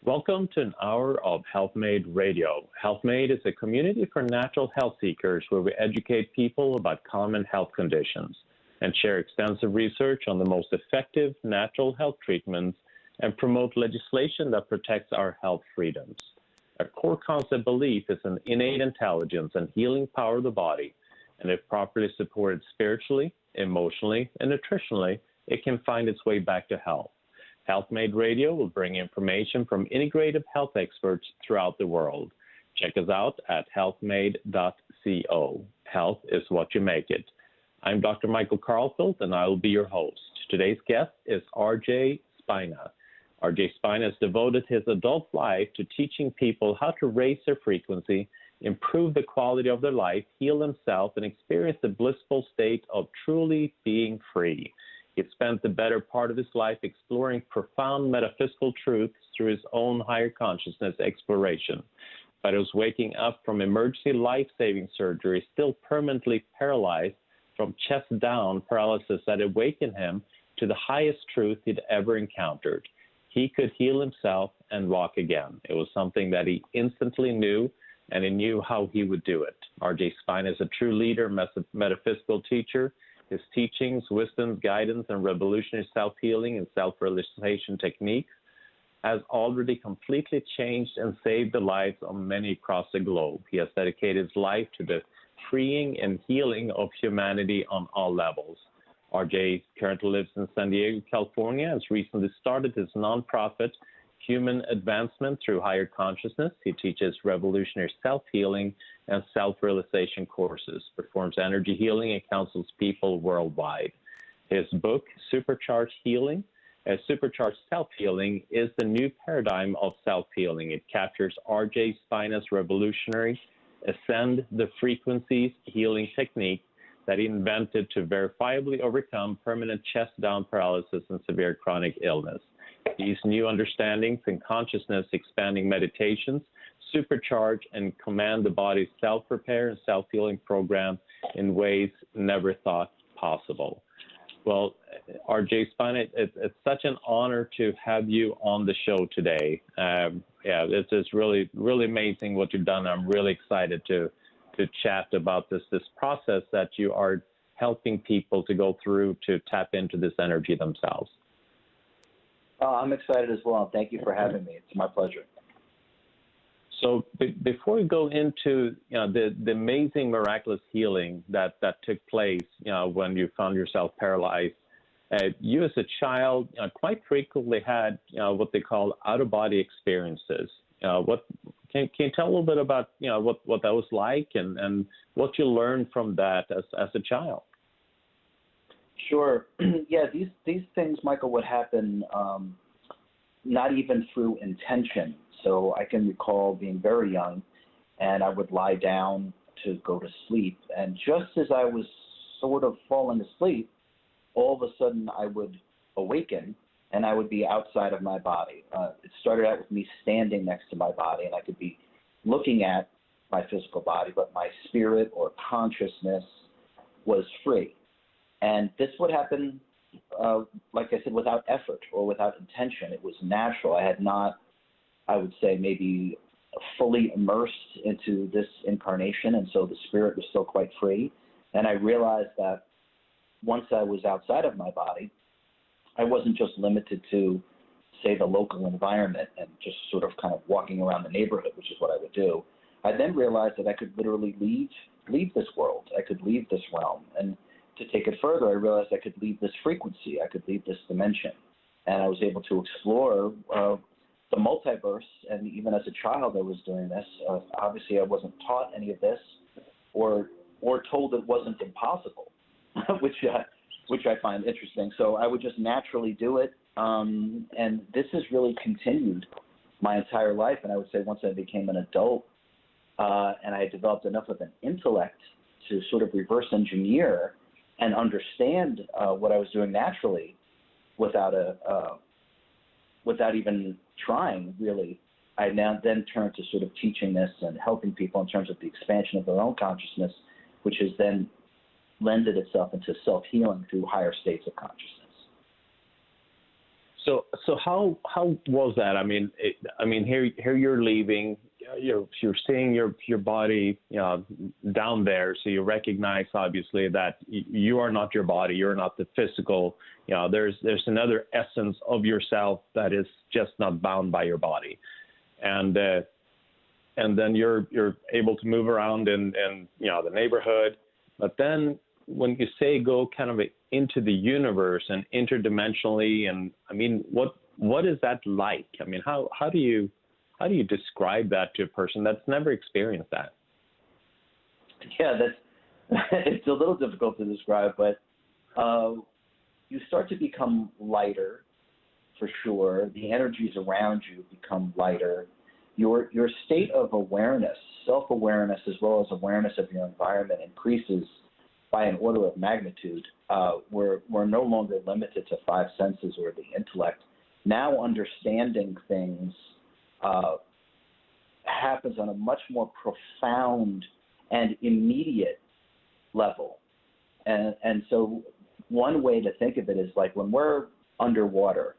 Welcome to an hour of HealthMade Radio. HealthMade is a community for natural health seekers where we educate people about common health conditions and share extensive research on the most effective natural health treatments and promote legislation that protects our health freedoms. A core concept belief is an innate intelligence and healing power of the body, and if properly supported spiritually, emotionally, and nutritionally, it can find its way back to health. HealthMade Radio will bring information from integrative health experts throughout the world. Check us out at healthmade.co. Health is what you make it. I'm Dr. Michael Karlfeldt, and I will be your host. Today's guest is RJ Spina. RJ Spina has devoted his adult life to teaching people how to raise their frequency, improve the quality of their life, heal themselves, and experience the blissful state of truly being free. He spent the better part of his life exploring profound metaphysical truths through his own higher consciousness exploration. But his waking up from emergency life-saving surgery, still permanently paralyzed from chest down paralysis that awakened him to the highest truth he'd ever encountered. He could heal himself and walk again. It was something that he instantly knew, and he knew how he would do it. RJ Spina is a true leader, metaphysical teacher. His teachings, wisdom, guidance, and revolutionary self-healing and self-realization techniques has already completely changed and saved the lives of many across the globe. He has dedicated his life to the freeing and healing of humanity on all levels. RJ currently lives in San Diego, California, and has recently started his nonprofit, Human Advancement Through Higher Consciousness. He teaches revolutionary self-healing and self-realization courses, performs energy healing, and counsels people worldwide. His book, Supercharged Self-Healing, is the new paradigm of self-healing. It captures RJ Spina's revolutionary Ascend the Frequencies healing technique that he invented to verifiably overcome permanent chest-down paralysis and severe chronic illness. These new understandings and consciousness-expanding meditations supercharge and command the body's self-repair and self-healing program in ways never thought possible. Well, RJ Spina, it's such an honor to have you on the show today. It's just really, really amazing what you've done. I'm really excited to chat about this process that you are helping people to go through to tap into this energy themselves. I'm excited as well. Thank you for having me. It's my pleasure. So before we go into the amazing miraculous healing that took place when you found yourself paralyzed, you as a child quite frequently had what they call out-of-body experiences. Can you tell a little bit about what that was like and what you learned from that as a child? Sure. Yeah, these things, Michael, would happen not even through intention. So I can recall being very young, and I would lie down to go to sleep. And just as I was sort of falling asleep, all of a sudden I would awaken, and I would be outside of my body. It started out with me standing next to my body, and I could be looking at my physical body, but my spirit or consciousness was free. And this would happen, like I said, without effort or without intention. It was natural. I had not, I would say, maybe fully immersed into this incarnation, and so the spirit was still quite free. And I realized that once I was outside of my body, I wasn't just limited to, say, the local environment and just sort of kind of walking around the neighborhood, which is what I would do. I then realized that I could literally leave this world. I could leave this realm. And to take it further, I realized I could leave this frequency. I could leave this dimension. And I was able to explore the multiverse. And even as a child, I was doing this. Obviously, I wasn't taught any of this or told it wasn't impossible, which I find interesting. So I would just naturally do it. And this has really continued my entire life. And I would say once I became an adult and I developed enough of an intellect to sort of reverse engineer and understand what I was doing naturally without even trying, really, I now then turned to sort of teaching this and helping people in terms of the expansion of their own consciousness, which has then lended itself into self-healing through higher states of consciousness. So how was that? I mean, here you're leaving. You're seeing your body, down there. So you recognize obviously that you are not your body. You're not the physical. There's another essence of yourself that is just not bound by your body, and then you're able to move around in the neighborhood. But then when you say go kind of into the universe and interdimensionally, and I mean, what is that like? I mean, how do you describe that to a person that's never experienced that? Yeah, it's a little difficult to describe, but you start to become lighter, for sure. The energies around you become lighter. Your state of awareness, self-awareness, as well as awareness of your environment increases by an order of magnitude. We're no longer limited to five senses or the intellect. Now understanding things happens on a much more profound and immediate level. And so one way to think of it is like when we're underwater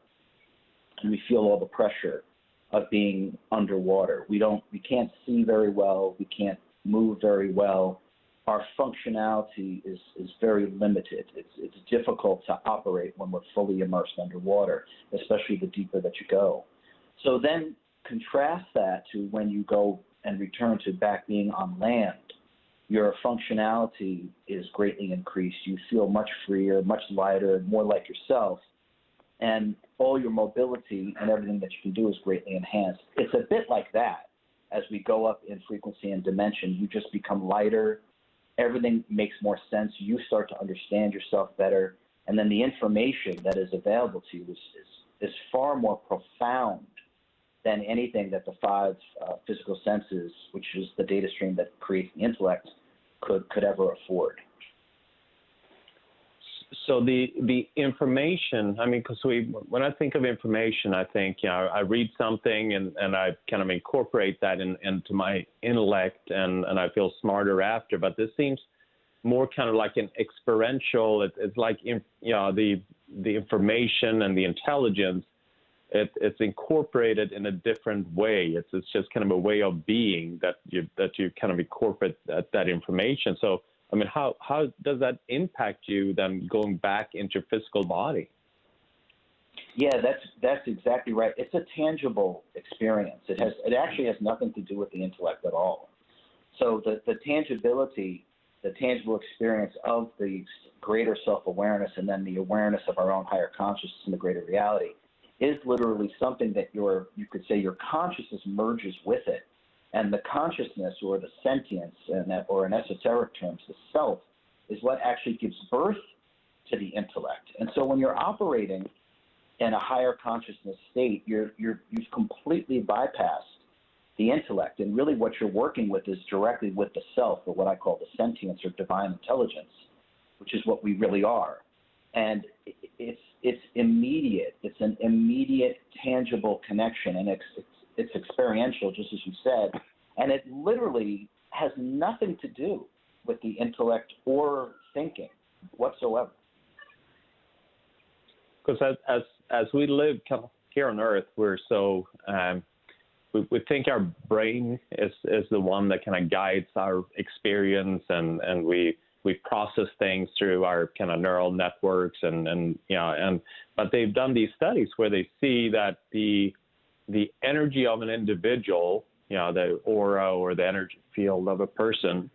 and we feel all the pressure of being underwater. We can't see very well. We can't move very well. Our functionality is very limited. It's difficult to operate when we're fully immersed underwater, especially the deeper that you go. So then contrast that to when you go and return to back being on land. Your functionality is greatly increased. You feel much freer, much lighter, more like yourself. And all your mobility and everything that you can do is greatly enhanced. It's a bit like that. As we go up in frequency and dimension, you just become lighter. Everything makes more sense. You start to understand yourself better. And then the information that is available to you is far more profound than anything that the five physical senses, which is the data stream that creates the intellect, could ever afford. So the information, I mean, because when I think of information, I think, I read something and I kind of incorporate that into my intellect and I feel smarter after. But this seems more kind of like an experiential. It's like, the information and the intelligence, it's incorporated in a different way. It's just kind of a way of being that you kind of incorporate that information. So, I mean, how does that impact you then going back into your physical body? Yeah, that's exactly right. It's a tangible experience. It actually has nothing to do with the intellect at all. So the tangibility, the tangible experience of the greater self-awareness and then the awareness of our own higher consciousness and the greater reality is literally something that you could say your consciousness merges with it. And the consciousness or the sentience, or in esoteric terms, the self, is what actually gives birth to the intellect. And so when you're operating in a higher consciousness state, you've completely bypassed the intellect. And really what you're working with is directly with the self, or what I call the sentience or divine intelligence, which is what we really are. And it's immediate. It's an immediate, tangible connection, and it's experiential, just as you said, and it literally has nothing to do with the intellect or thinking whatsoever. Because as we live kind of here on Earth, we're so we think our brain is the one that kind of guides our experience, and we process things through our kind of neural networks, but they've done these studies where they see that the energy of an individual, the aura or the energy field of a person,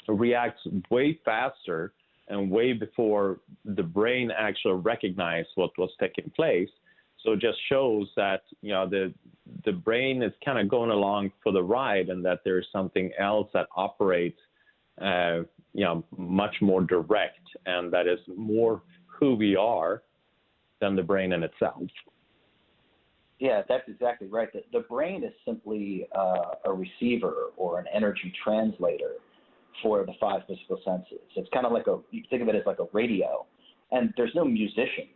reacts way faster and way before the brain actually recognized what was taking place. So it just shows that, the brain is kind of going along for the ride, and that there's something else that operates, much more direct, and that is more who we are than the brain in itself. Yeah, that's exactly right. The brain is simply a receiver or an energy translator for the five physical senses. It's kind of like you think of it as like a radio, and there's no musicians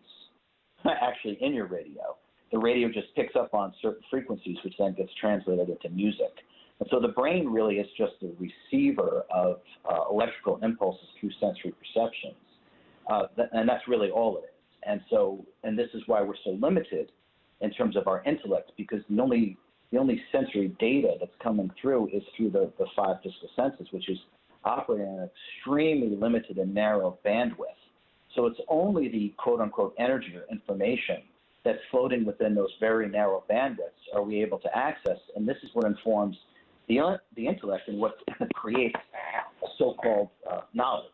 actually in your radio. The radio just picks up on certain frequencies, which then gets translated into music. And so the brain really is just a receiver of electrical impulses through sensory perceptions, and that's really all it is. And this is why we're so limited in terms of our intellect, because the only sensory data that's coming through is through the five physical senses, which is operating on an extremely limited and narrow bandwidth. So it's only the quote-unquote energy or information that's floating within those very narrow bandwidths are we able to access, and this is what informs the intellect and what creates so-called knowledge.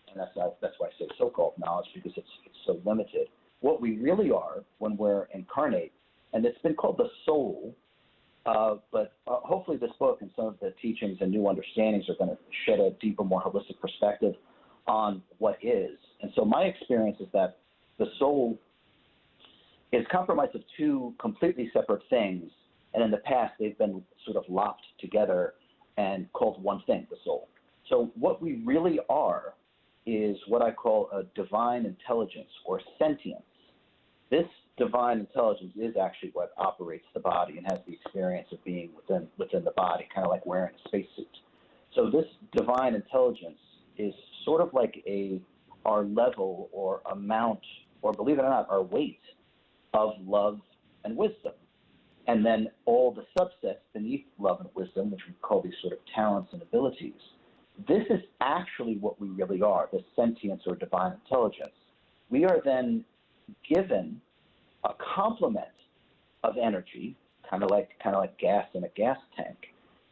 And that's why I say so-called knowledge, because it's so limited. What we really are when we're incarnate, and it's been called the soul, but hopefully this book and some of the teachings and new understandings are going to shed a deeper, more holistic perspective on what is. And so my experience is that the soul is comprised of two completely separate things, and in the past they've been sort of lopped together and called one thing, the soul. So what we really are is what I call a divine intelligence or sentience. This divine intelligence is actually what operates the body and has the experience of being within the body, kind of like wearing a spacesuit. So this divine intelligence is sort of like our level or amount, or believe it or not, our weight of love and wisdom. And then all the subsets beneath love and wisdom, which we call these sort of talents and abilities. This is actually what we really are, the sentience or divine intelligence. We are then given a complement of energy, kind of like gas in a gas tank.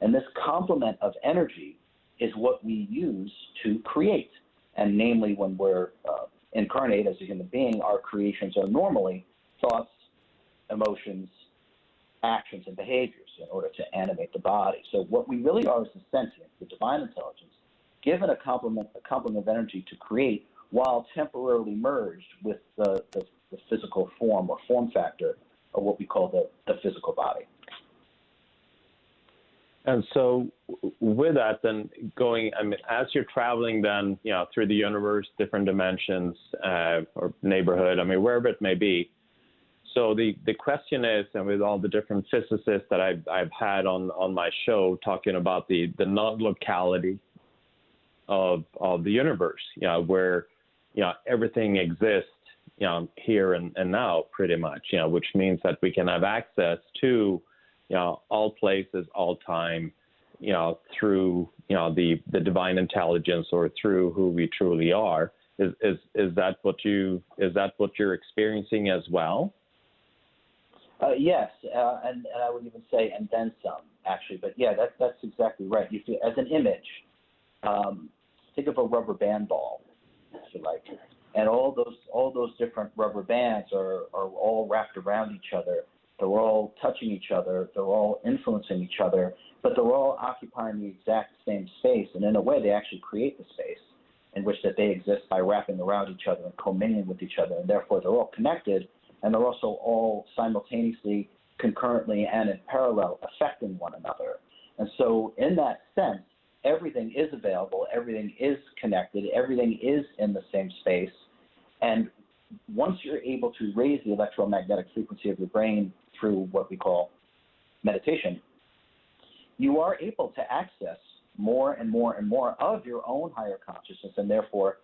And this complement of energy is what we use to create. And namely, when we're incarnate as a human being, our creations are normally thoughts, emotions, actions, and behaviors in order to animate the body. So what we really are is the sentience, the divine intelligence, given a complement of energy to create, while temporarily merged with the physical form or form factor of what we call the physical body. And so with that, then as you're traveling then, through the universe, different dimensions, or neighborhood, wherever it may be. So the question is, and with all the different physicists that I've had on my show talking about the non-locality of the universe, where, everything exists, here and now pretty much, which means that we can have access to, all places, all time, through, the divine intelligence or through who we truly are. Is that what you're experiencing as well? Yes, and I would even say, and then some, actually. But yeah, that's exactly right. You feel, as an image, think of a rubber band ball, if you like, and all those different rubber bands are all wrapped around each other. They're all touching each other. They're all influencing each other, but they're all occupying the exact same space. And in a way, they actually create the space in which that they exist by wrapping around each other and commingling with each other. And therefore, they're all connected, and they're also all simultaneously, concurrently, and in parallel affecting one another. And so in that sense, everything is available, everything is connected, everything is in the same space. And once you're able to raise the electromagnetic frequency of your brain through what we call meditation, you are able to access more and more and more of your own higher consciousness, and therefore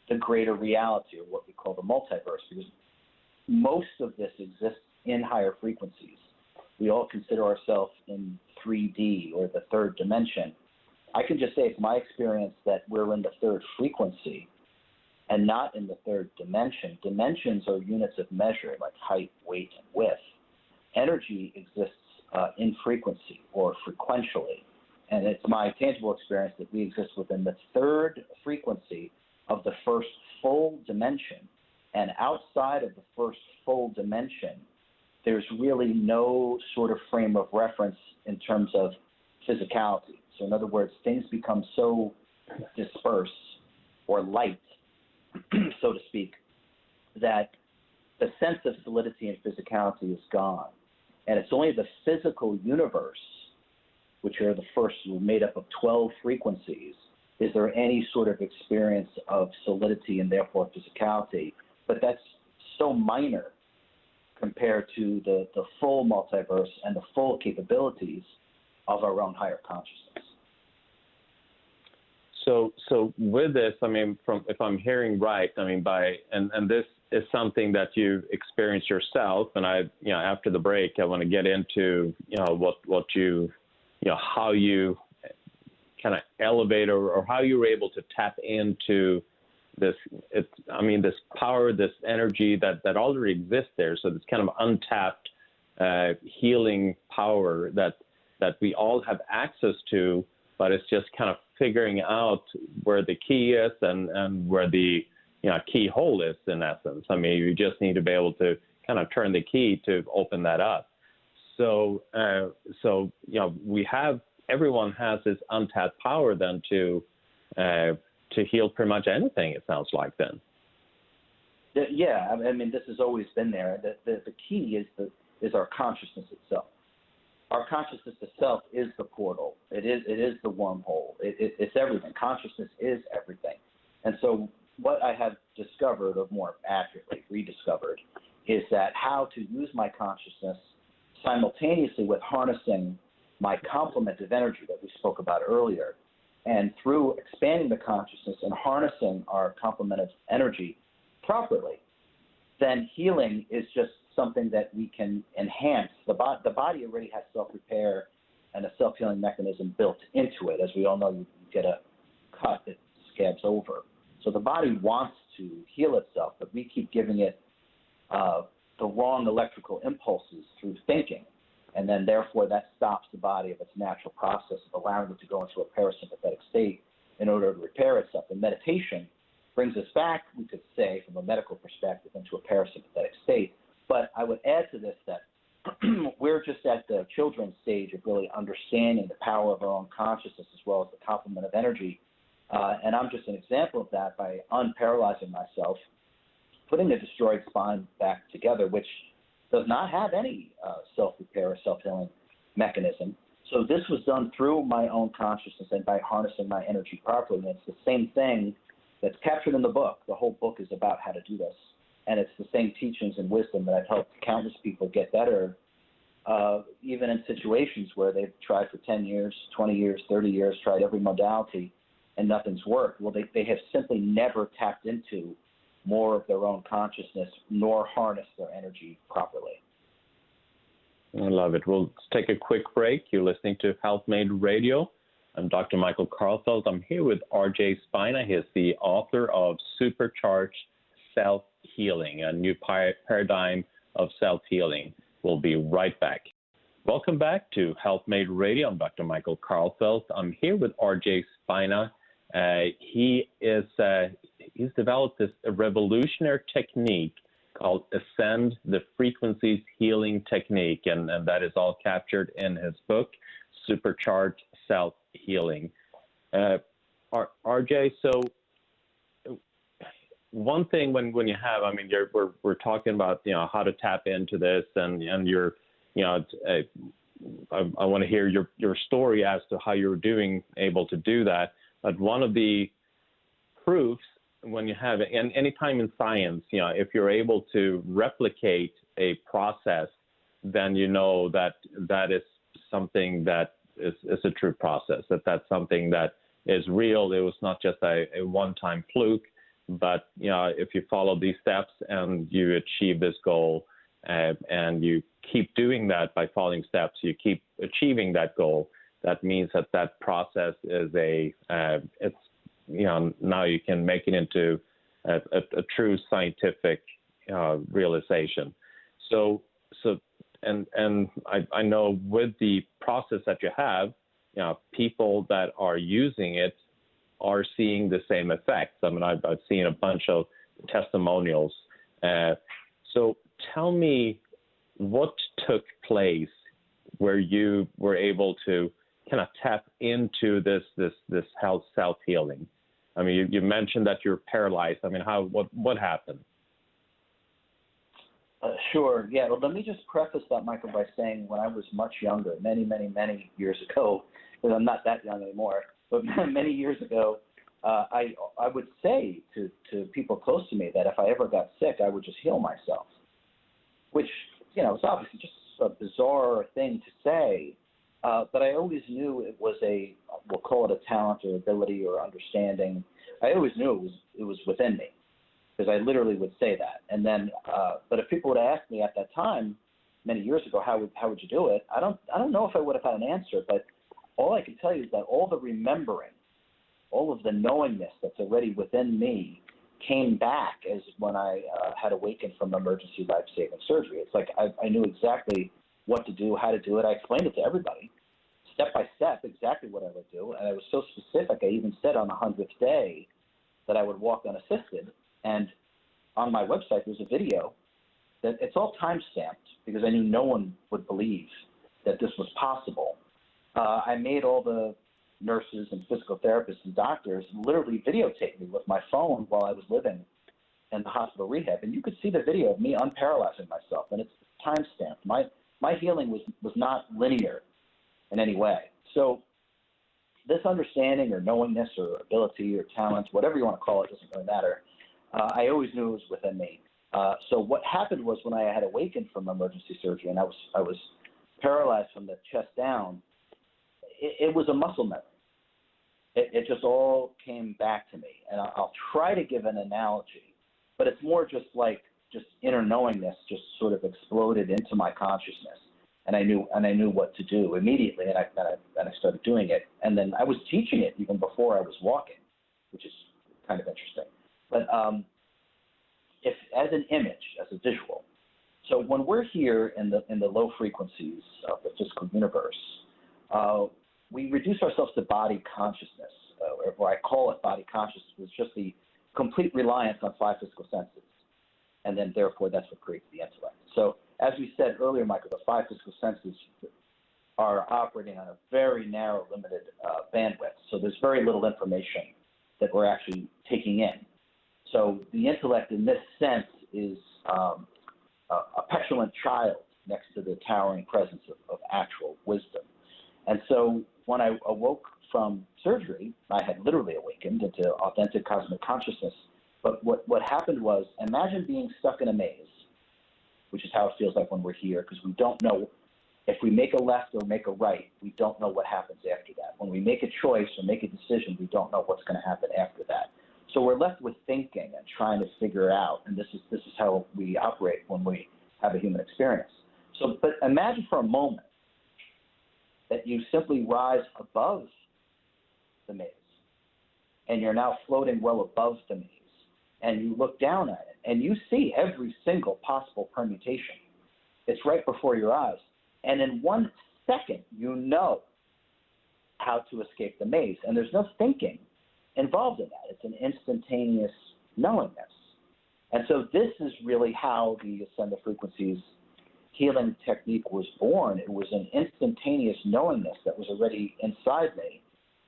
the greater reality, or what we call the multiverse, because most of this exists in higher frequencies. We all consider ourselves in 3D or the third dimension. I can just say it's my experience that we're in the third frequency and not in the third dimension. Dimensions are units of measure like height, weight, and width. Energy exists in frequency or frequentially. And it's my tangible experience that we exist within the third frequency of the first full dimension. And outside of the first full dimension, there's really no sort of frame of reference in terms of physicality. So in other words, things become so dispersed or light, so to speak, that the sense of solidity and physicality is gone. And it's only the physical universe, which are the first, made up of 12 frequencies, is there any sort of experience of solidity and therefore physicality. But that's so minor compared to the full multiverse and the full capabilities of our own higher consciousness. So with this, if I'm hearing right, and is something that you experienced yourself, and after the break, I want to get into what you how you kind of elevate or how you were able to tap into this this power, this energy that already exists there. So this kind of untapped healing power that we all have access to, but it's just kind of figuring out where the key is and where the keyhole is, in essence. I mean, you just need to be able to kind of turn the key to open that up. So everyone has this untapped power then to heal pretty much anything, it sounds like then. Yeah, I mean, this has always been there. The key is our consciousness itself. Our consciousness itself is the portal. It is the wormhole. It's everything. Consciousness is everything. And so what I have discovered, or more accurately, rediscovered, is that how to use my consciousness simultaneously with harnessing my complement of energy that we spoke about earlier. And through expanding the consciousness and harnessing our complement of energy properly, then healing is just something that we can enhance. The body already has self-repair and a self-healing mechanism built into it. As we all know, you get a cut, it scabs over. So the body wants to heal itself, but we keep giving it the wrong electrical impulses through thinking. And then therefore that stops the body of its natural process of allowing it to go into a parasympathetic state in order to repair itself. And meditation brings us back, we could say, from a medical perspective, into a parasympathetic state. But I would add to this that we're just at the children's stage of really understanding the power of our own consciousness as well as the complement of energy. And I'm just an example of that by unparalyzing myself, putting the destroyed spine back together, which does not have any self-repair or self-healing mechanism. So this was done through my own consciousness and by harnessing my energy properly. And it's the same thing that's captured in the book. The whole book is about how to do this. And it's the same teachings and wisdom that I've helped countless people get better, even in situations where they've tried for 10 years, 20 years, 30 years, tried every modality, and nothing's worked. Well, they have simply never tapped into more of their own consciousness nor harnessed their energy properly. I love it. We'll take a quick break. You're listening to Health Made Radio. I'm Dr. Michael Karlfeldt. I'm here with RJ Spina. He is the author of Supercharged Self-Healing, a new paradigm of self-healing. We'll be right back. Welcome back to Health Made Radio. I'm Dr. Michael Karlfeldt. I'm here with RJ Spina. He's developed this revolutionary technique called Ascend the Frequencies Healing Technique, and that is all captured in his book, Supercharged Self-Healing. RJ, so one thing when you have, I mean, we're talking about, how to tap into this, and you're, I want to hear your story as to how you're able to do that. But one of the proofs when you have it, and any time in science, if you're able to replicate a process, then you know that is something that is a true process, that's something that is real. It was not just a one-time fluke, but if you follow these steps and you achieve this goal, and you keep doing that by following steps, you keep achieving that goal. That means that process is now you can make it into a true scientific realization. So I know with the process that you have, people that are using it are seeing the same effects. I mean, I've seen a bunch of testimonials. So tell me what took place where you were able to kind of tap into this health self-healing. I mean, you mentioned that you're paralyzed. I mean, what happened? Sure. Yeah. Well, let me just preface that, Michael, by saying when I was much younger, many, many, many years ago, because I'm not that young anymore, but many years ago, I would say to people close to me that if I ever got sick, I would just heal myself, which, it's obviously just a bizarre thing to say, but I always knew it was we'll call it a talent or ability or understanding. I always knew it was within me. because I literally would say that. And then, but if people would have asked me at that time, many years ago, how would you do it? I don't know if I would have had an answer, but all I can tell you is that all the remembering, all of the knowingness that's already within me came back as when I had awakened from emergency life-saving surgery. It's like I knew exactly what to do, how to do it. I explained it to everybody, step by step, exactly what I would do. And I was so specific, I even said on the 100th day that I would walk unassisted. And on my website, there's a video that it's all time-stamped because I knew no one would believe that this was possible. I made all the nurses and physical therapists and doctors literally videotape me with my phone while I was living in the hospital rehab. And you could see the video of me unparalyzing myself, and it's time-stamped. My healing was not linear in any way. So this understanding or knowingness or ability or talent, whatever you want to call it, doesn't really matter. I always knew it was within me. So what happened was when I had awakened from emergency surgery and I was paralyzed from the chest down, it was a muscle memory. It just all came back to me. And I'll try to give an analogy, but it's more just inner knowingness just sort of exploded into my consciousness. And I knew what to do immediately, and I started doing it. And then I was teaching it even before I was walking, which is kind of interesting. But if as an image, as a visual, so when we're here in the low frequencies of the physical universe, we reduce ourselves to body consciousness, or I call it body consciousness. It's just the complete reliance on 5 physical senses, and then therefore that's what creates the intellect. So as we said earlier, Michael, the 5 physical senses are operating on a very narrow, limited bandwidth. So there's very little information that we're actually taking in. So the intellect in this sense is a petulant child next to the towering presence of actual wisdom. And so when I awoke from surgery, I had literally awakened into authentic cosmic consciousness. But what happened was, imagine being stuck in a maze, which is how it feels like when we're here, because we don't know if we make a left or make a right, we don't know what happens after that. When we make a choice or make a decision, we don't know what's going to happen after that. So we're left with thinking and trying to figure out, and this is how we operate when we have a human experience. So, but imagine for a moment that you simply rise above the maze, and you're now floating well above the maze, and you look down at it, and you see every single possible permutation. It's right before your eyes. And in 1 second, you know how to escape the maze. And there's no thinking involved in that. It's an instantaneous knowingness. And so this is really how the Ascended Frequencies healing technique was born. It was an instantaneous knowingness that was already inside me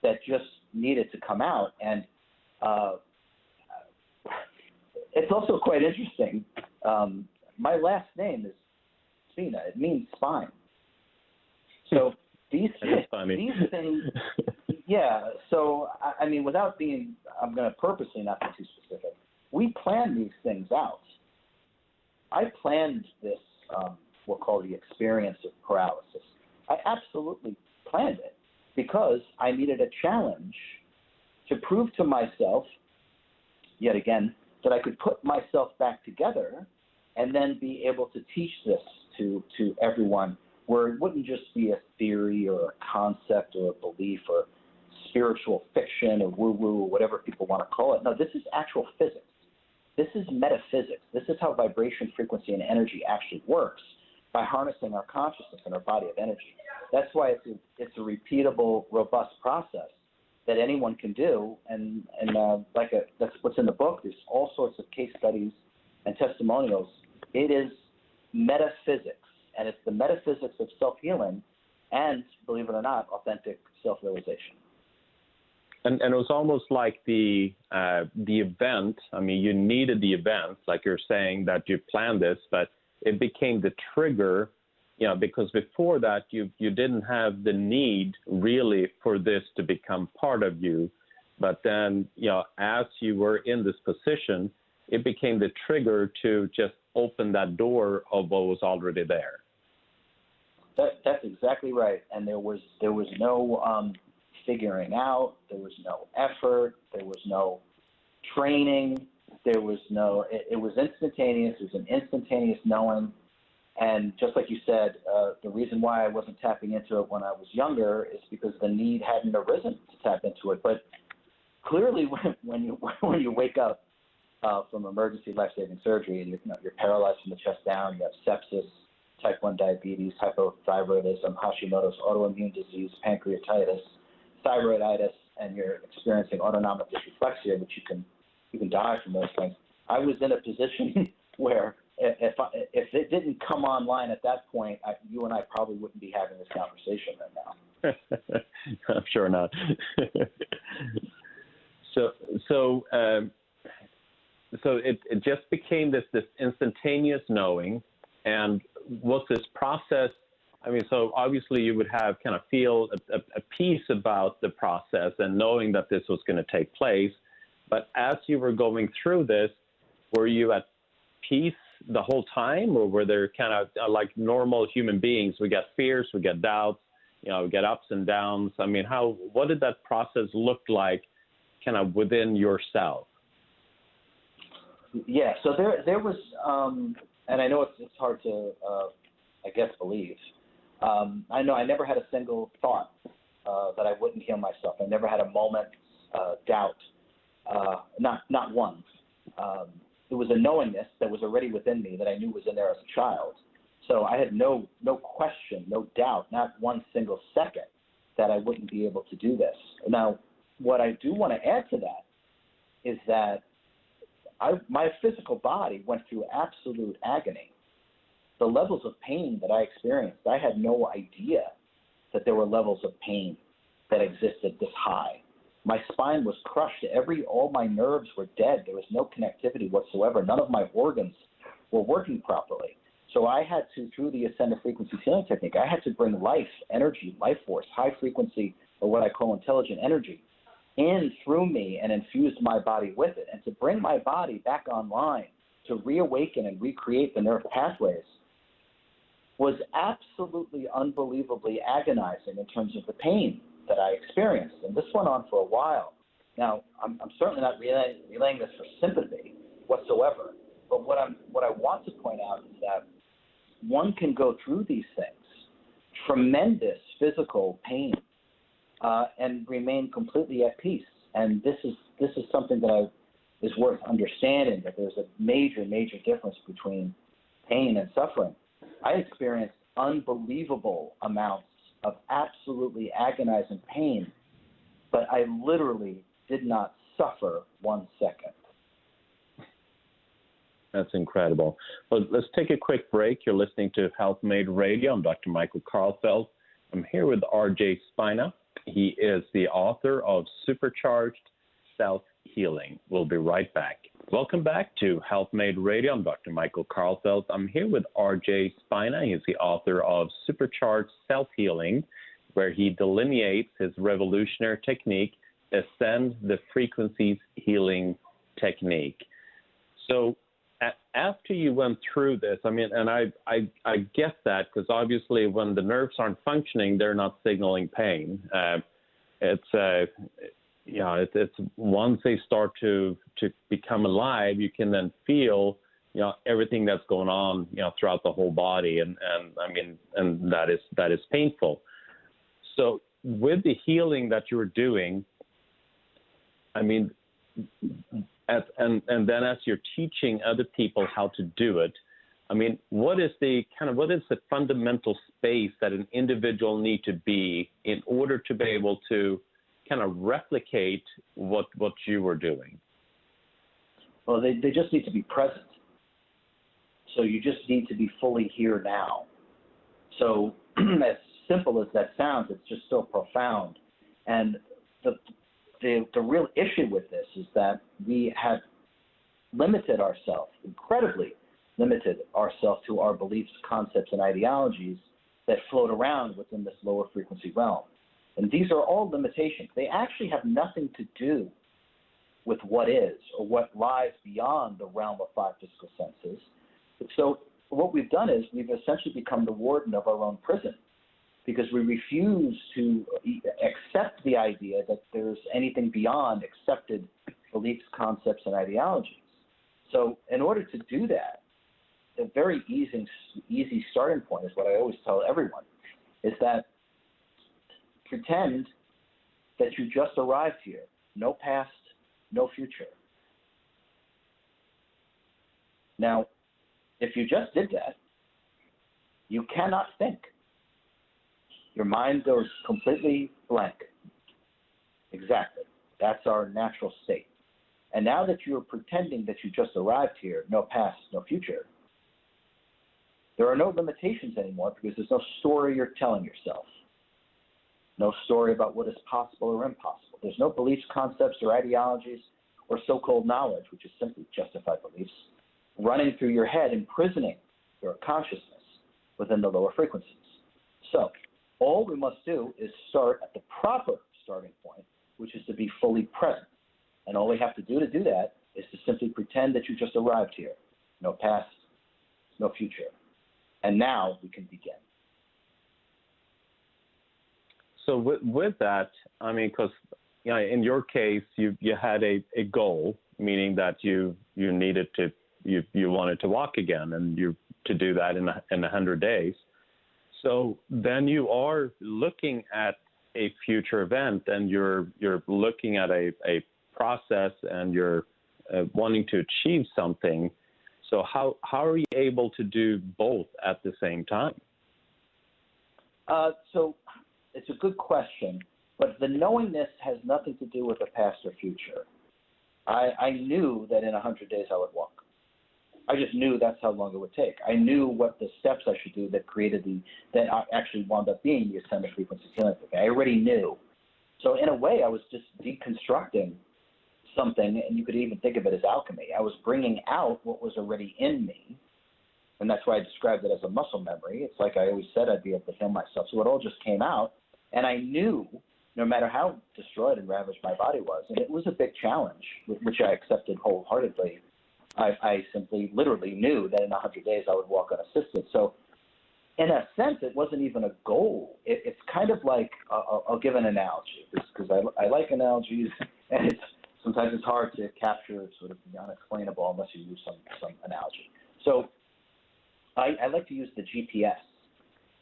that just needed to come out. And it's also quite interesting. My last name is Spina. It means spine. So these things, yeah. So, I mean, without being, I'm going to purposely not be too specific. We planned these things out. I planned this, we'll call the experience of paralysis. I absolutely planned it because I needed a challenge to prove to myself, yet again, that I could put myself back together and then be able to teach this to everyone, where it wouldn't just be a theory or a concept or a belief or spiritual fiction or woo-woo or whatever people want to call it. No, this is actual physics. This is metaphysics. This is how vibration, frequency, and energy actually works by harnessing our consciousness and our body of energy. That's why it's a repeatable, robust process that anyone can do. And that's what's in the book. There's all sorts of case studies and testimonials. It is metaphysics, and it's the metaphysics of self-healing and, believe it or not, authentic self-realization. And it was almost like the event. I mean, you needed the event, like you're saying that you planned this, but it became the trigger, because before that you didn't have the need really for this to become part of you. But then, as you were in this position, it became the trigger to just open that door of what was already there. That's exactly right. And there was no figuring out. There was no effort. There was no training. There was no, it was instantaneous. It was an instantaneous knowing. And just like you said, the reason why I wasn't tapping into it when I was younger is because the need hadn't arisen to tap into it. But clearly, when you wake up from emergency life-saving surgery and you're paralyzed from the chest down, you have sepsis, type 1 diabetes, hypothyroidism, Hashimoto's autoimmune disease, pancreatitis, thyroiditis, and you're experiencing autonomic dysreflexia, which you can die from those things. I was in a position where if it didn't come online at that point, you and I probably wouldn't be having this conversation right now. I'm sure not. So it just became this instantaneous knowing, and was this process? I mean, so obviously you would have kind of feel a peace about the process and knowing that this was going to take place. But as you were going through this, were you at peace the whole time, or were there kind of like normal human beings? We get fears, we get doubts, we get ups and downs. I mean, what did that process look like kind of within yourself? Yeah, so there was, and I know it's hard to, I guess, believe. I know I never had a single thought that I wouldn't heal myself. I never had a moment's doubt, not one. It was a knowingness that was already within me that I knew was in there as a child. So I had no question, no doubt, not one single second that I wouldn't be able to do this. Now, what I do want to add to that is that my physical body went through absolute agony. The levels of pain that I experienced, I had no idea that there were levels of pain that existed this high. My spine was crushed. All my nerves were dead. There was no connectivity whatsoever. None of my organs were working properly. So I had to, through the ascended frequency healing technique, I had to bring life, energy, life force, high frequency, or what I call intelligent energy, in through me and infuse my body with it. And to bring my body back online, to reawaken and recreate the nerve pathways, was absolutely unbelievably agonizing in terms of the pain that I experienced. And this went on for a while. Now, I'm certainly not relaying this for sympathy whatsoever, but what I want to point out is that one can go through these things, tremendous physical pain, and remain completely at peace. And this is something that is worth understanding, that there's a major, major difference between pain and suffering. I experienced unbelievable amounts of absolutely agonizing pain, but I literally did not suffer 1 second. That's incredible. Well, let's take a quick break. You're listening to Health Made Radio. I'm Dr. Michael Karlfeldt. I'm here with RJ Spina. He is the author of Supercharged Self-Healing. We'll be right back. Welcome back to Health Made Radio. I'm Dr. Michael Karlfeldt. I'm here with RJ Spina. He's the author of Supercharged Self-Healing, where he delineates his revolutionary technique, Ascend the Frequencies Healing Technique. So after you went through this, I mean, and I get that, because obviously when the nerves aren't functioning, they're not signaling pain. It's once they start to become alive, you can then feel, everything that's going on, throughout the whole body, and that is painful. So with the healing that you're doing, I mean, and then as you're teaching other people how to do it, I mean, what is the fundamental space that an individual need to be in order to be able to kind of replicate what you were doing? Well, they just need to be present. So you just need to be fully here now. So as simple as that sounds, it's just so profound. And the real issue with this is that we have limited ourselves, incredibly limited ourselves to our beliefs, concepts, and ideologies that float around within this lower frequency realm. And these are all limitations. They actually have nothing to do with what is or what lies beyond the realm of five physical senses. So what we've done is we've essentially become the warden of our own prison, because we refuse to accept the idea that there's anything beyond accepted beliefs, concepts, and ideologies. So in order to do that, a very easy starting point is what I always tell everyone, is that pretend that you just arrived here. No past, no future. Now, if you just did that, you cannot think. Your mind goes completely blank. Exactly. That's our natural state. And now that you're pretending that you just arrived here, no past, no future, there are no limitations anymore because there's no story you're telling yourself. No story about what is possible or impossible. There's no beliefs, concepts, or ideologies, or so-called knowledge, which is simply justified beliefs, running through your head, imprisoning your consciousness within the lower frequencies. So all we must do is start at the proper starting point, which is to be fully present. And all we have to do that is to simply pretend that you just arrived here. No past, no future. And now we can begin. So with that, I mean, because in your case, you had a goal, meaning that you needed to, you wanted to walk again, and you to do that in 100 days. So then you are looking at a future event, and you're looking at a process, and you're wanting to achieve something. So how are you able to do both at the same time? So it's a good question, but the knowingness has nothing to do with the past or future. I knew that in 100 days I would walk. I just knew that's how long it would take. I knew what the steps I should do that actually wound up being the ascended frequency healing. I already knew. So in a way, I was just deconstructing something, and you could even think of it as alchemy. I was bringing out what was already in me, and that's why I described it as a muscle memory. It's like I always said I'd be able to heal myself. So it all just came out, and I knew no matter how destroyed and ravaged my body was, and it was a big challenge, which I accepted wholeheartedly. I simply literally knew that in 100 days I would walk unassisted. So in a sense, it wasn't even a goal. It's kind of like, I'll give an analogy, because I like analogies, and sometimes it's hard to capture sort of the unexplainable unless you use some analogy. So I like to use the GPS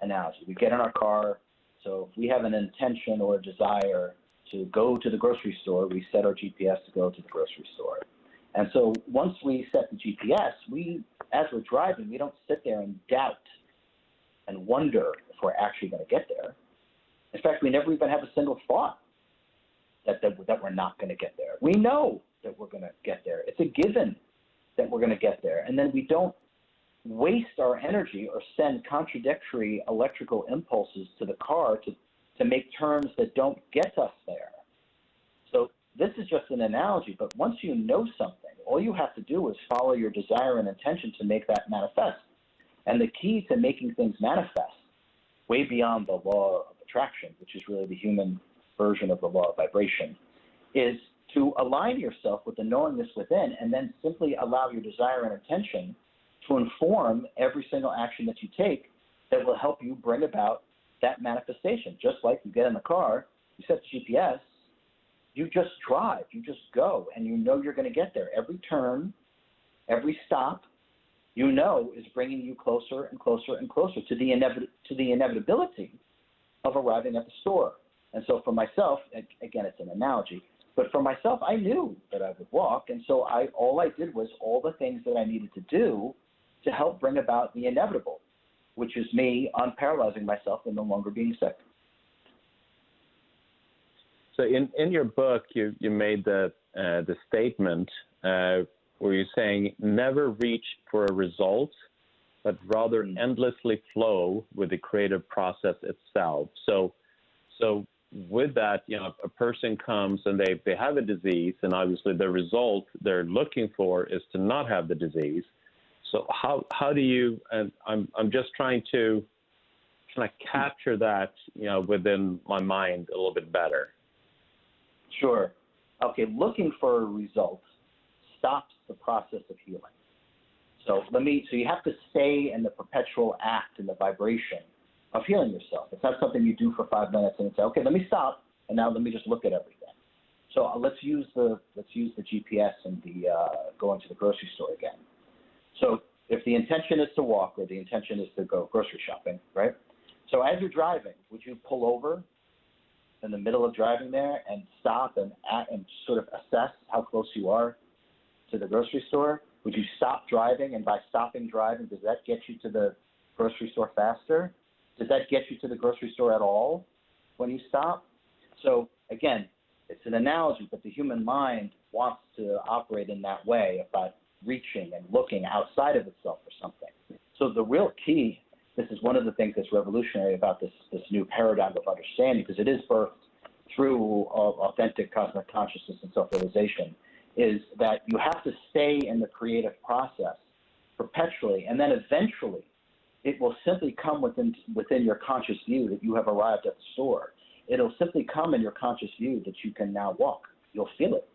analogy. We get in our car, so if we have an intention or a desire to go to the grocery store, we set our GPS to go to the grocery store. And so once we set the GPS, as we're driving, we don't sit there and doubt and wonder if we're actually going to get there. In fact, we never even have a single thought that we're not going to get there. We know that we're going to get there. It's a given that we're going to get there. And then we don't waste our energy or send contradictory electrical impulses to the car to make turns that don't get us there. So this is just an analogy, but once you know something, all you have to do is follow your desire and intention to make that manifest. And the key to making things manifest, way beyond the law of attraction, which is really the human version of the law of vibration, is to align yourself with the knowingness within, and then simply allow your desire and intention to inform every single action that you take that will help you bring about that manifestation. Just like you get in the car, you set the GPS, you just drive, you just go, and you know you're going to get there. Every turn, every stop, you know, is bringing you closer and closer and closer to the inevitability of arriving at the store. And so for myself, again, it's an analogy, but for myself, I knew that I would walk, and so all I did was all the things that I needed to do to help bring about the inevitable, which is me unparalyzing myself and no longer being sick. So in your book, you made the statement where you're saying never reach for a result, but rather endlessly flow with the creative process itself. So with that, a person comes and they have a disease, and obviously the result they're looking for is to not have the disease. So how do you? And I'm just trying to kind of capture that within my mind a little bit better. Sure. Okay, looking for a result stops the process of healing. So you have to stay in the perpetual act and the vibration of healing yourself. It's not something you do for 5 minutes and say, okay, let me stop, and now let me just look at everything. So let's use the GPS and the going to the grocery store again. So if the intention is to walk or the intention is to go grocery shopping, right? So as you're driving, would you pull over in the middle of driving there and stop and sort of assess how close you are to the grocery store? Would you stop driving, and by stopping driving, does that get you to the grocery store faster? Does that get you to the grocery store at all when you stop? So again, it's an analogy, but the human mind wants to operate in that way about reaching and looking outside of itself for something. So the real key, this is one of the things that's revolutionary about this new paradigm of understanding, because it is birthed through authentic cosmic consciousness and self-realization, is that you have to stay in the creative process perpetually, and then eventually it will simply come within your conscious view that you have arrived at the store. It'll simply come in your conscious view that you can now walk. You'll feel it.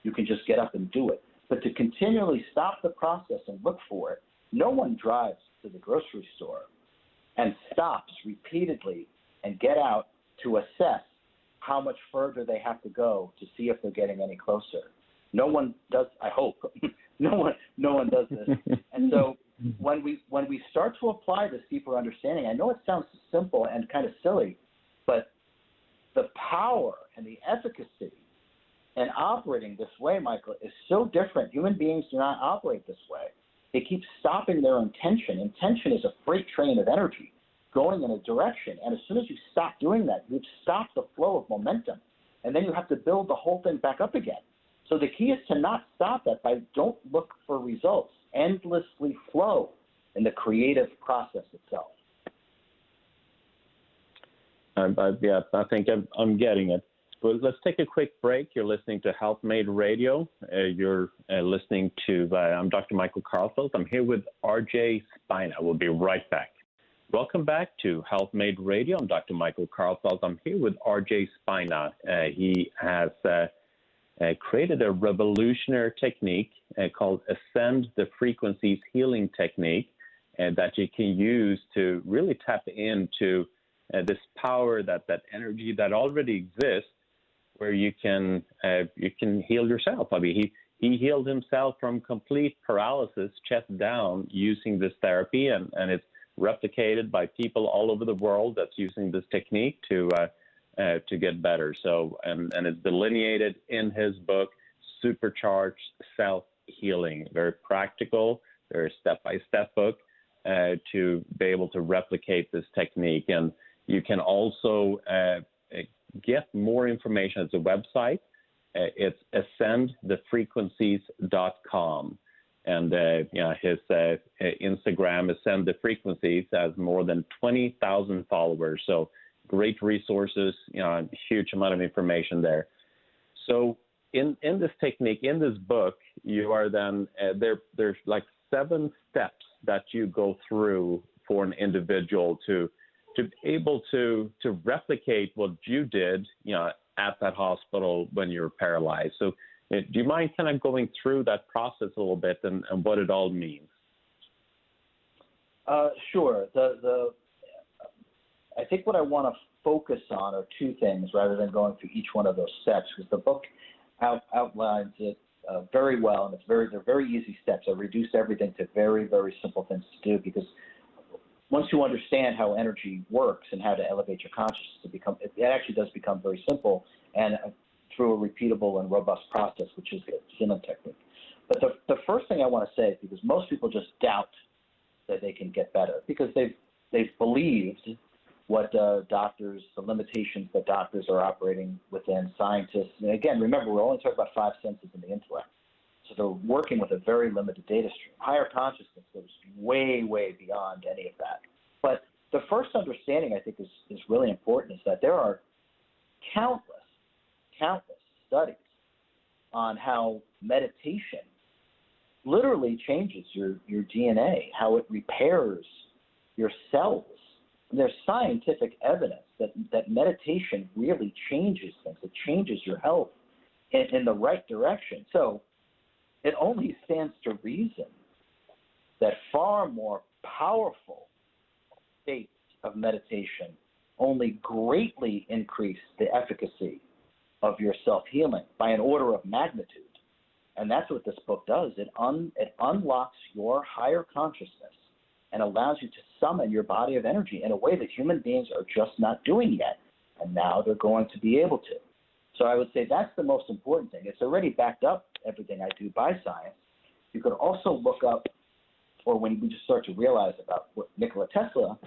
You can just get up and do it. But to continually stop the process and look for it, no one drives to the grocery store and stops repeatedly and get out to assess how much further they have to go to see if they're getting any closer. No one does, I hope. no one does this. And so when we start to apply this deeper understanding, I know it sounds simple and kind of silly, but the power and the efficacy in operating this way, Michael, is so different. Human beings do not operate this way. They keep stopping their intention. Intention is a freight train of energy going in a direction. And as soon as you stop doing that, you've stopped the flow of momentum. And then you have to build the whole thing back up again. So the key is to not stop that by don't look for results. Endlessly flow in the creative process itself. I think I'm getting it. Well, let's take a quick break. You're listening to Health Made Radio. You're listening to, I'm Dr. Michael Karlfeldt. I'm here with RJ Spina. We'll be right back. Welcome back to Health Made Radio. I'm Dr. Michael Karlfeldt. I'm here with RJ Spina. He has created a revolutionary technique called Ascend the Frequencies Healing Technique that you can use to really tap into this power, that energy that already exists, where you can heal yourself. I mean, he healed himself from complete paralysis, chest down, using this therapy, and it's replicated by people all over the world that's using this technique to get better. So, and it's delineated in his book, Supercharged Self-Healing. Very practical, very step-by-step book to be able to replicate this technique. And you can also get more information at the website. It's ascendthefrequencies.com. And his Instagram, Ascend the Frequencies, has more than 20,000 followers. So great resources, a huge amount of information there. So in this technique, in this book, you are then, there's like 7 steps that you go through for an individual to be able to replicate what you did, at that hospital when you were paralyzed. So do you mind kind of going through that process a little bit and what it all means? Sure. I think what I want to focus on are 2 things rather than going through each one of those steps, because the book outlines it very well, and they're very easy steps. I reduce everything to very, very simple things to do, because once you understand how energy works and how to elevate your consciousness, it actually does become very simple, and through a repeatable and robust process, which is the healing technique. But the first thing I want to say is, because most people just doubt that they can get better, because they've believed what doctors, the limitations that doctors are operating within, scientists. And again, remember, we're only talking about 5 senses in the intellect. So they're working with a very limited data stream. Higher consciousness goes way, way beyond any of that. But the first understanding, I think, is really important, is that there are countless studies on how meditation literally changes your DNA, how it repairs your cells. And there's scientific evidence that meditation really changes things. It changes your health in the right direction. So it only stands to reason that far more powerful states of meditation only greatly increase the efficacy of your self-healing by an order of magnitude. And that's what this book does. It unlocks your higher consciousness and allows you to summon your body of energy in a way that human beings are just not doing yet. And now they're going to be able to. So I would say that's the most important thing. It's already backed up, everything I do, by science. You could also look up, or when we just start to realize about what Nikola Tesla,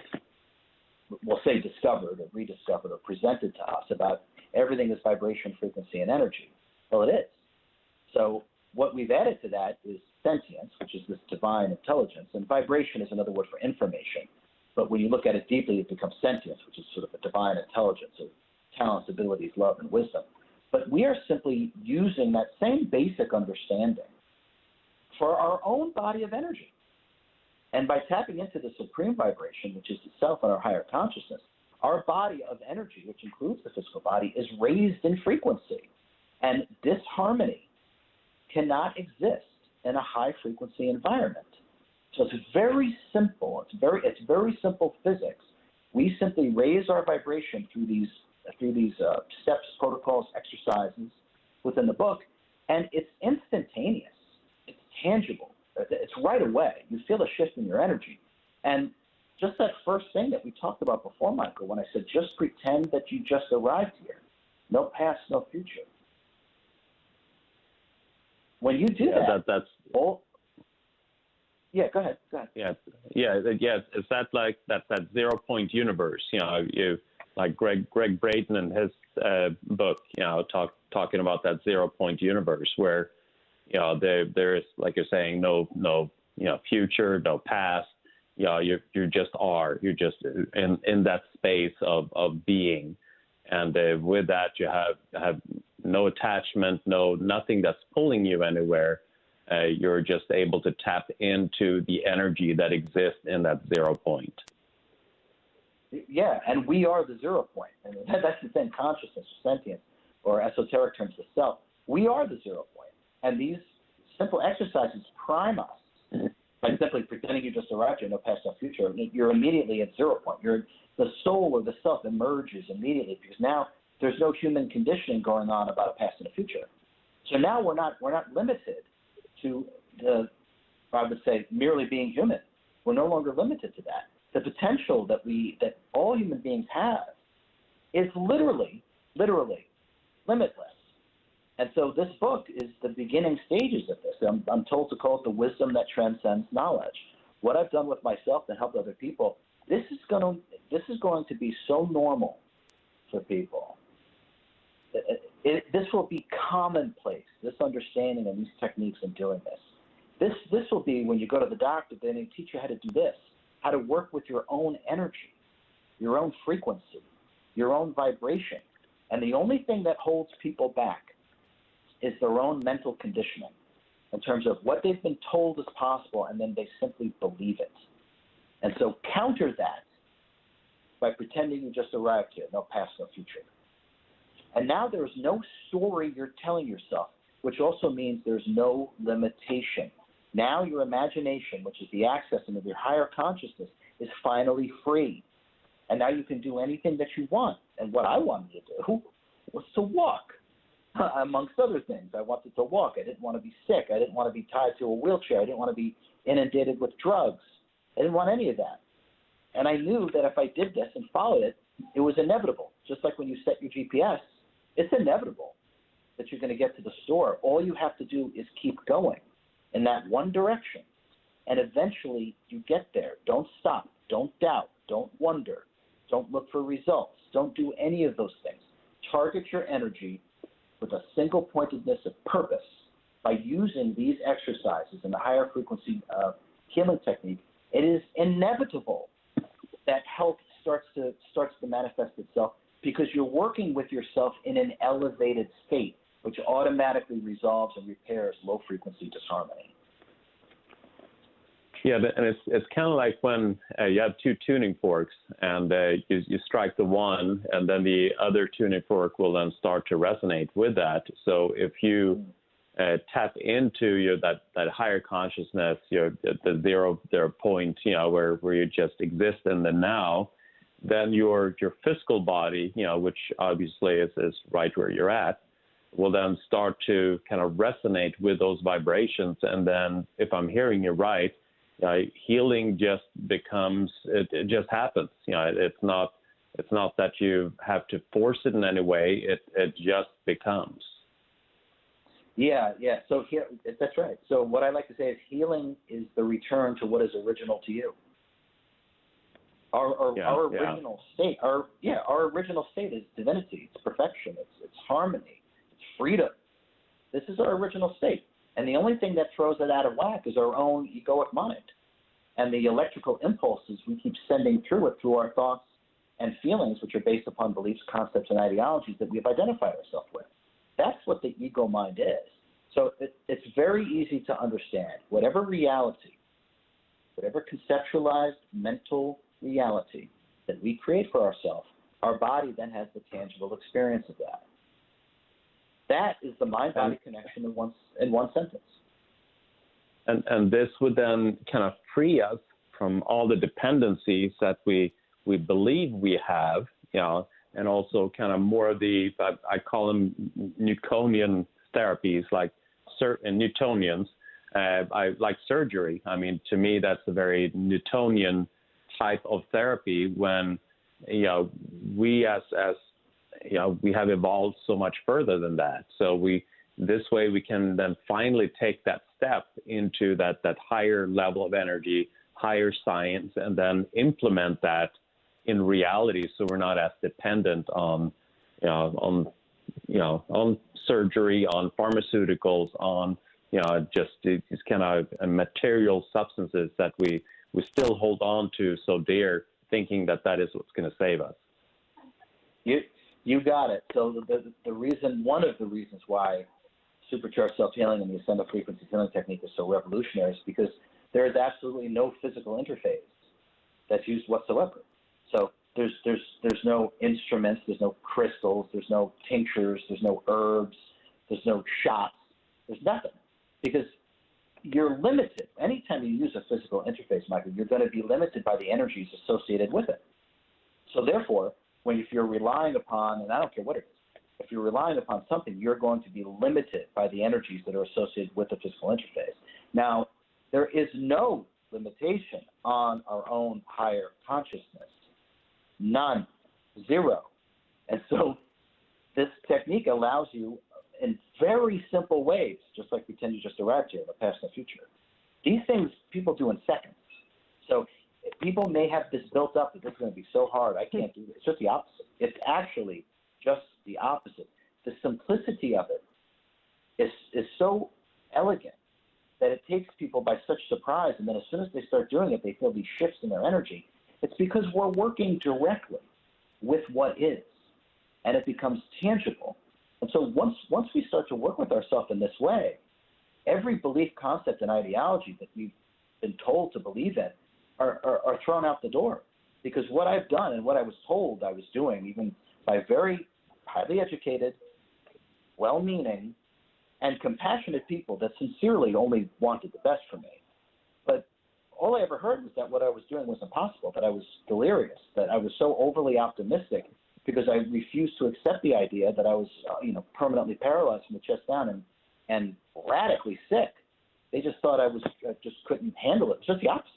we'll say discovered or rediscovered or presented to us about everything is vibration, frequency, and energy. Well, it is. So what we've added to that is sentience, which is this divine intelligence, and vibration is another word for information. But when you look at it deeply, it becomes sentience, which is sort of a divine intelligence of talents, abilities, love, and wisdom. But we are simply using that same basic understanding for our own body of energy. And by tapping into the supreme vibration, which is itself in our higher consciousness, our body of energy, which includes the physical body, is raised in frequency. And disharmony cannot exist in a high-frequency environment. So it's very simple. It's very simple physics. We simply raise our vibration through these steps, protocols, exercises within the book, and it's instantaneous. It's tangible. It's right away. You feel a shift in your energy. And just that first thing that we talked about before, Michael, when I said just pretend that you just arrived here. No past, no future. When you do that's yeah, go ahead. Yeah. Is that like that 0 point universe? You like Greg Brayton in his book, talking about that 0 point universe where, there is, like you're saying, no future, no past. You just are. You're just in that space of being, and with that you have no attachment, nothing that's pulling you anywhere. You're just able to tap into the energy that exists in that 0 point. Yeah, and we are the 0 point. And that's the thing, consciousness, or sentience, or esoteric terms, the self. We are the 0 point. And these simple exercises prime us by simply pretending you just arrived here, no past, no future. You're immediately at 0 point. The soul or the self emerges immediately because now there's no human conditioning going on about a past and a future. So now we're not limited to I would say, merely being human. We're no longer limited to that. The potential that all human beings have is literally limitless. And so this book is the beginning stages of this. I'm told to call it the wisdom that transcends knowledge. What I've done with myself and helped other people, this is going to be so normal for people. This will be commonplace, this understanding and these techniques in doing this. This will be when you go to the doctor, then they teach you how to do this, how to work with your own energy, your own frequency, your own vibration. And the only thing that holds people back is their own mental conditioning in terms of what they've been told is possible, and then they simply believe it. And so counter that by pretending you just arrived here, no past, no future. And now there's no story you're telling yourself, which also means there's no limitation. Now your imagination, which is the accessing of your higher consciousness, is finally free. And now you can do anything that you want. And what I wanted to do was to walk, amongst other things. I wanted to walk. I didn't want to be sick. I didn't want to be tied to a wheelchair. I didn't want to be inundated with drugs. I didn't want any of that. And I knew that if I did this and followed it, it was inevitable. Just like when you set your GPS, it's inevitable that you're going to get to the store. All you have to do is keep going in that one direction, and eventually you get there. Don't stop. Don't doubt. Don't wonder. Don't look for results. Don't do any of those things. Target your energy with a single pointedness of purpose by using these exercises and the higher frequency healing technique. It is inevitable that health starts to manifest itself because you're working with yourself in an elevated state, which automatically resolves and repairs low-frequency disharmony. Yeah, and it's kind of like when you have two tuning forks, and you strike the one, and then the other tuning fork will then start to resonate with that. So if you tap into that higher consciousness, the zero point, where you just exist in the now, then your physical body, which obviously is right where you're at, will then start to kind of resonate with those vibrations. And then, if I'm hearing you right, healing just becomes, it just happens. It's not that you have to force it in any way. It just becomes. Yeah. So here, that's right. So what I like to say is healing is the return to what is original to you. Our original state, our original state is divinity. It's perfection. It's harmony. It's freedom. This is our original state. And the only thing that throws it out of whack is our own egoic mind and the electrical impulses we keep sending through it through our thoughts and feelings, which are based upon beliefs, concepts, and ideologies that we've identified ourselves with. That's what the ego mind is. So it's very easy to understand. Whatever reality, whatever conceptualized mental reality that we create for ourselves, our body then has the tangible experience of that. That is the mind-body connection in one sentence. And this would then kind of free us from all the dependencies that we believe we have, and also kind of more of the, I call them Newtonian therapies, like certain Newtonians. I like surgery. I mean, to me, that's a very Newtonian type of therapy when, we as we have evolved so much further than that. So this way we can then finally take that step into that higher level of energy, higher science, and then implement that in reality, so we're not as dependent on surgery, on pharmaceuticals, on just these kind of material substances that we still hold on to so dear, thinking that is what's going to save us. You got it. So one of the reasons why supercharged self-healing and the ascended frequency healing technique is so revolutionary is because there is absolutely no physical interface that's used whatsoever. So there's no instruments, there's no crystals, there's no tinctures, there's no herbs, there's no shots, there's nothing. Because you're limited. Anytime you use a physical interface, Michael, you're going to be limited by the energies associated with it. So therefore, if you're relying upon, and I don't care what it is, if you're relying upon something, you're going to be limited by the energies that are associated with the physical interface. Now, there is no limitation on our own higher consciousness. None. Zero. And so this technique allows you in very simple ways, just like pretend you just arrived here in the past and the future. These things people do in seconds. So people may have this built up that this is going to be so hard, I can't do this. It's just the opposite. It's actually just the opposite. The simplicity of it is so elegant that it takes people by such surprise, and then as soon as they start doing it, they feel these shifts in their energy. It's because we're working directly with what is, and it becomes tangible. And so once we start to work with ourselves in this way, every belief, concept, and ideology that we've been told to believe in are thrown out the door. Because what I've done and what I was told I was doing, even by very highly educated, well-meaning, and compassionate people that sincerely only wanted the best for me. But all I ever heard was that what I was doing was impossible, that I was delirious, that I was so overly optimistic because I refused to accept the idea that I was, permanently paralyzed from the chest down and radically sick. They just thought I just couldn't handle it. It's just the opposite.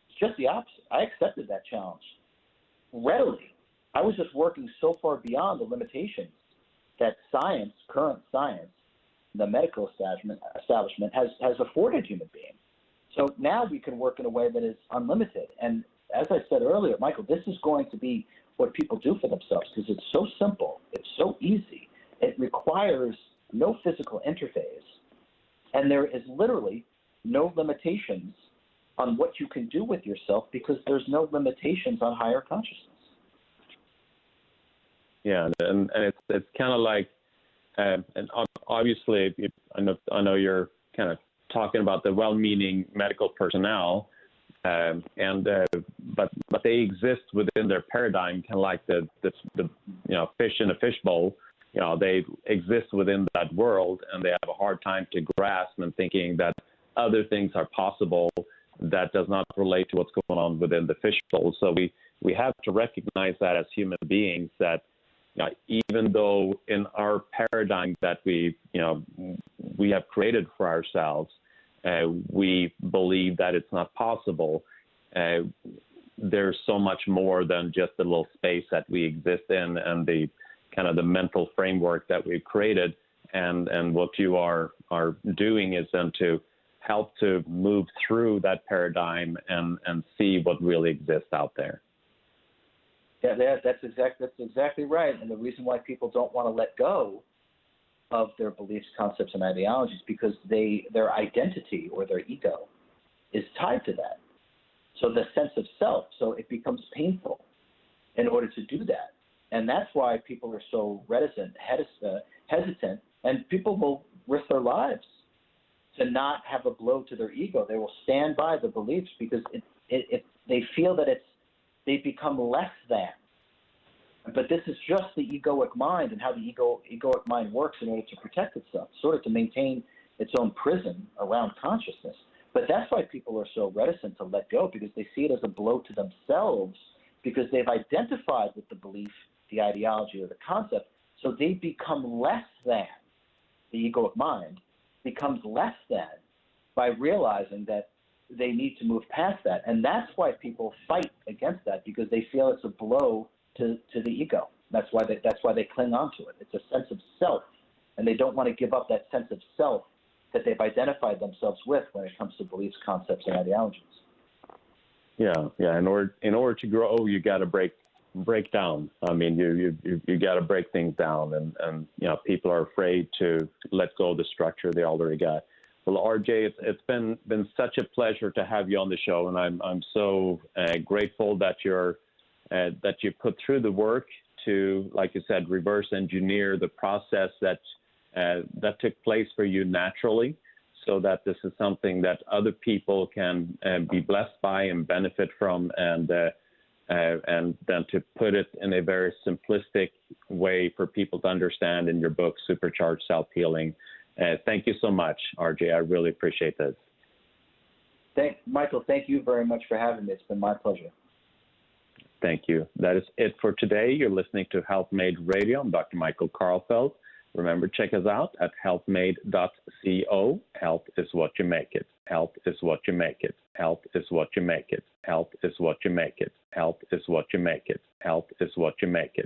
It's just the opposite. I accepted that challenge readily. I was just working so far beyond the limitations that science, current science, the medical establishment has afforded human beings. So now we can work in a way that is unlimited. And as I said earlier, Michael, this is going to be what people do for themselves because it's so simple. It's so easy. It requires no physical interface. And there is literally no limitations on what you can do with yourself because there's no limitations on higher consciousness. Yeah, and it's kind of like, and obviously, I know you're kind of talking about the well-meaning medical personnel, but they exist within their paradigm, kind of like the fish in a fishbowl. They exist within that world, and they have a hard time to grasp and thinking that other things are possible that does not relate to what's going on within the fishbowl. So we have to recognize that as human beings, that even though in our paradigm that we have created for ourselves, we believe that it's not possible. There's so much more than just the little space that we exist in and the kind of the mental framework that we've created. And what you are doing is then to help to move through that paradigm and see what really exists out there. Yeah, that's exactly right. And the reason why people don't want to let go of their beliefs, concepts, and ideologies because their identity or their ego is tied to that. So the sense of self, so it becomes painful in order to do that. And that's why people are so reticent, hesitant, and people will risk their lives to not have a blow to their ego. They will stand by the beliefs because they feel that they become less than. But this is just the egoic mind and how the egoic mind works in order to protect itself, sort of to maintain its own prison around consciousness. But that's why people are so reticent to let go, because they see it as a blow to themselves, because they've identified with the belief, the ideology, or the concept, so they become less than. The egoic mind becomes less than by realizing that they need to move past that. And that's why people fight against that, because they feel it's a blow to the ego. That's why they cling on to it. It's a sense of self, and they don't want to give up that sense of self that they've identified themselves with when it comes to beliefs, concepts, and ideologies. Yeah. In order to grow, you got to break down. I mean, you got to break things down, and people are afraid to let go of the structure they already got. Well, RJ, it's been such a pleasure to have you on the show, and I'm so grateful that you put through the work to, like you said, reverse engineer the process that took place for you naturally, so that this is something that other people can be blessed by and benefit from, and then to put it in a very simplistic way for people to understand in your book, Supercharged Self-Healing. Thank you so much, RJ. I really appreciate this. Michael, thank you very much for having me. It's been my pleasure. Thank you. That is it for today. You're listening to Health Made Radio. I'm Dr. Michael Karlfeldt. Remember, check us out at healthmade.co. Health is what you make it. Health is what you make it. Health is what you make it. Health is what you make it. Health is what you make it. Health is what you make it.